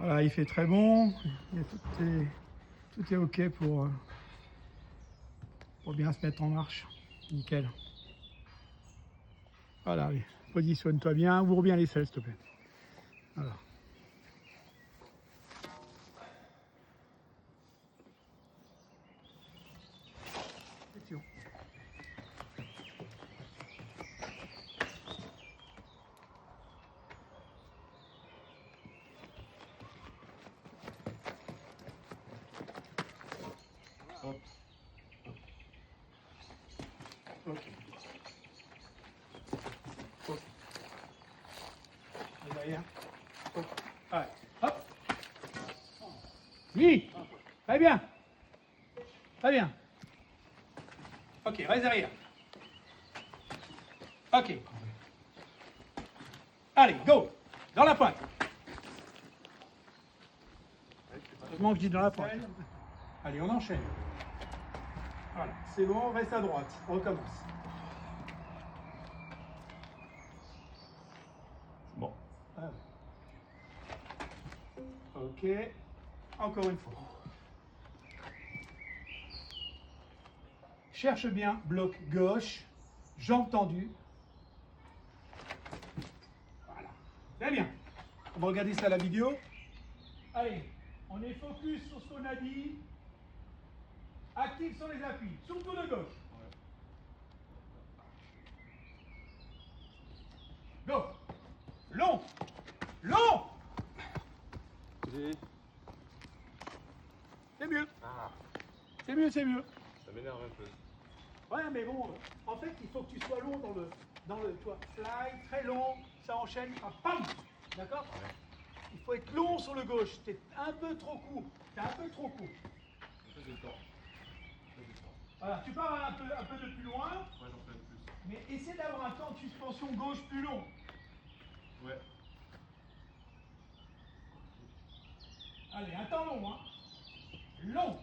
Voilà, il fait très bon. Tout est OK pour bien se mettre en marche. Nickel. Voilà, allez, positionne-toi bien, ouvre bien les selles, s'il te plaît. Voilà. Question. Hop. OK. OK. Et derrière. OK. Allez, hop. Oui. Très bien. Très bien. OK, reste derrière. OK. Allez, go. Dans la pointe. Heureusement que je dis dans la pointe. Allez, on enchaîne. Voilà, c'est bon, reste à droite. On recommence. Bon. Ah ouais. OK. Encore une fois. Cherche bien, bloc gauche, jambe tendue. Voilà. Très bien. On va regarder ça à la vidéo. Allez, on est focus sur ce qu'on a dit. Actif sur les appuis, surtout de gauche. Go. Long. Long. C'est mieux. Ah, C'est mieux, c'est mieux. ça m'énerve un peu. Ouais, mais bon, en fait, il faut que tu sois long dans le toi, fly, très long, ça enchaîne, pam, d'accord? Ouais. Il faut être long sur le gauche, t'es un peu trop court, t'es un peu trop court. Un peu de temps. Un peu de temps. Voilà, tu pars un peu de plus loin, Ouais, j'en fais plus. mais essaie d'avoir un temps de suspension gauche plus long. Ouais. Allez, un temps long, hein. Long,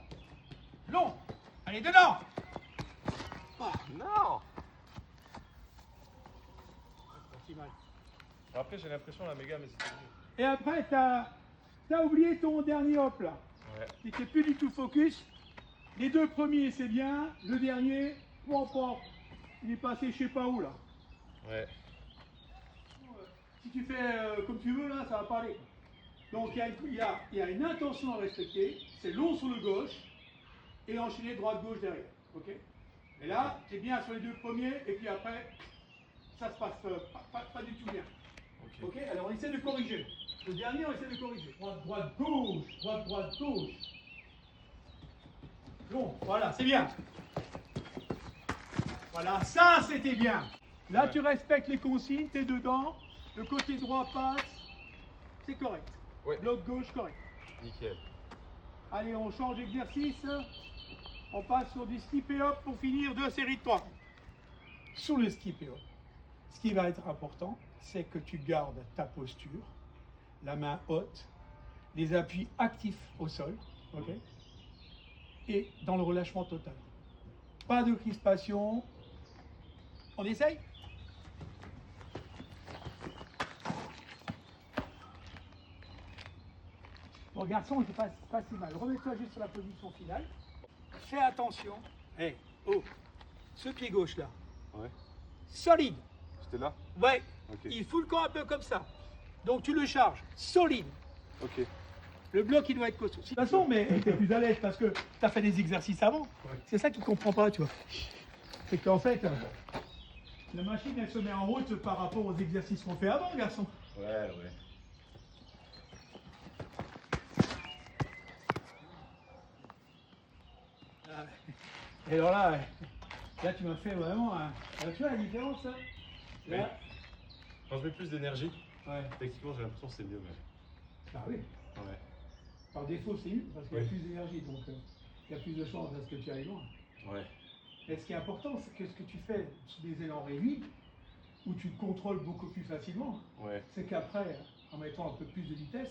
long. Allez, dedans. Ah, non! Pas si mal. Après, j'ai l'impression, la méga, mais c'était mieux. Et après, t'as oublié ton dernier hop là. Ouais. T'étais plus du tout focus. Les deux premiers, c'est bien. Le dernier, il est passé je sais pas où là. Ouais. Si tu fais comme tu veux là, ça va pas aller. Donc il y a une intention à respecter. C'est long sur le gauche et enchaîner droite-gauche derrière. Ok. Et là, tu es bien sur les deux premiers et puis après, ça se passe pas du tout bien. Ok. Ok. Alors on essaie de corriger. Le dernier, on essaie de corriger. Droite, gauche, droite, gauche. Long, voilà, c'est bien. Voilà, ça c'était bien. Là, tu respectes les consignes, tu es dedans. Le côté droit passe. C'est correct. Ouais. Bloc gauche, correct. Nickel. Allez, on change d'exercice. On passe sur du skip et hop pour finir 2 séries de 3. Sur le skip et hop, ce qui va être important, c'est que tu gardes ta posture, la main haute, les appuis actifs au sol, ok, et dans le relâchement total. Pas de crispation. On essaye? Bon, garçon, c'est pas si mal. Remets-toi juste sur la position finale. Fais attention. Hey, oh, ce pied gauche là, Ouais. solide. C'était là? Ouais, Ok. il fout le corps un peu comme ça. Donc tu le charges, solide. Ok. Le bloc, il doit être costaud. De toute façon, mais tu es plus à l'aise parce que tu as fait des exercices avant. Ouais. C'est ça qu'il ne comprend pas, tu vois. C'est qu'en fait, la machine, elle se met en route par rapport aux exercices qu'on fait avant, garçon. Ouais, ouais. Et alors là tu m'as fait vraiment un... Alors, tu vois la différence, là? Oui. Quand je mets plus d'énergie, Ouais. techniquement, j'ai l'impression que c'est mieux, mais. Ah oui. Ouais. Par défaut, c'est mieux parce qu'il y a Oui. plus d'énergie, donc il y a plus de chances à ce que tu ailles loin. Ouais. Et ce qui est important, c'est que ce que tu fais sur des élans réduits, où tu te contrôles beaucoup plus facilement, Ouais. c'est qu'après, en mettant un peu plus de vitesse,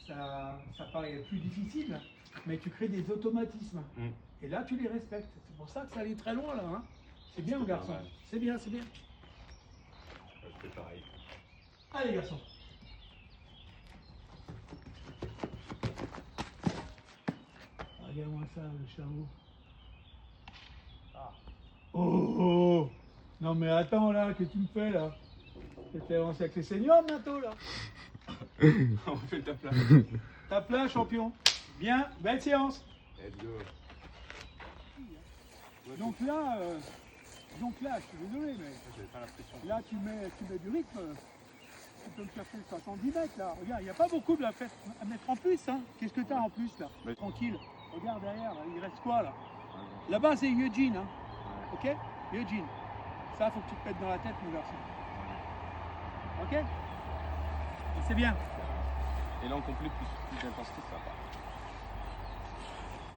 ça paraît plus difficile, mais tu crées des automatismes. Mm. Et là, tu les respectes. C'est pour ça que ça allait très loin, là. Hein. C'est bien, C'était garçon. pas mal. C'est bien, c'est bien. Je fais pareil. Allez, garçon. regarde-moi ça, le chameau. Ah. Oh, oh. Non mais attends là, que tu me fais là? Tu t'es avancé avec les seniors bientôt là? On fait le tape là. Tape là, champion. Bien, belle séance. Let's go. Donc là, je suis désolé, mais J'avais pas l'impression. là tu mets du rythme. Tu peux me chercher 70 mètres là. Regarde, il n'y a pas beaucoup de la fête à mettre en plus. Hein. Qu'est-ce que tu as en plus là? Mais- Tranquille. Regarde derrière, là, il reste quoi là? Là-bas c'est Eugene. Hein. Ok? Eugene. Ça, faut que tu te mettes dans la tête, mon garçon. Ok? Et c'est bien. Et là on complète plus d'intensité, ça va pas.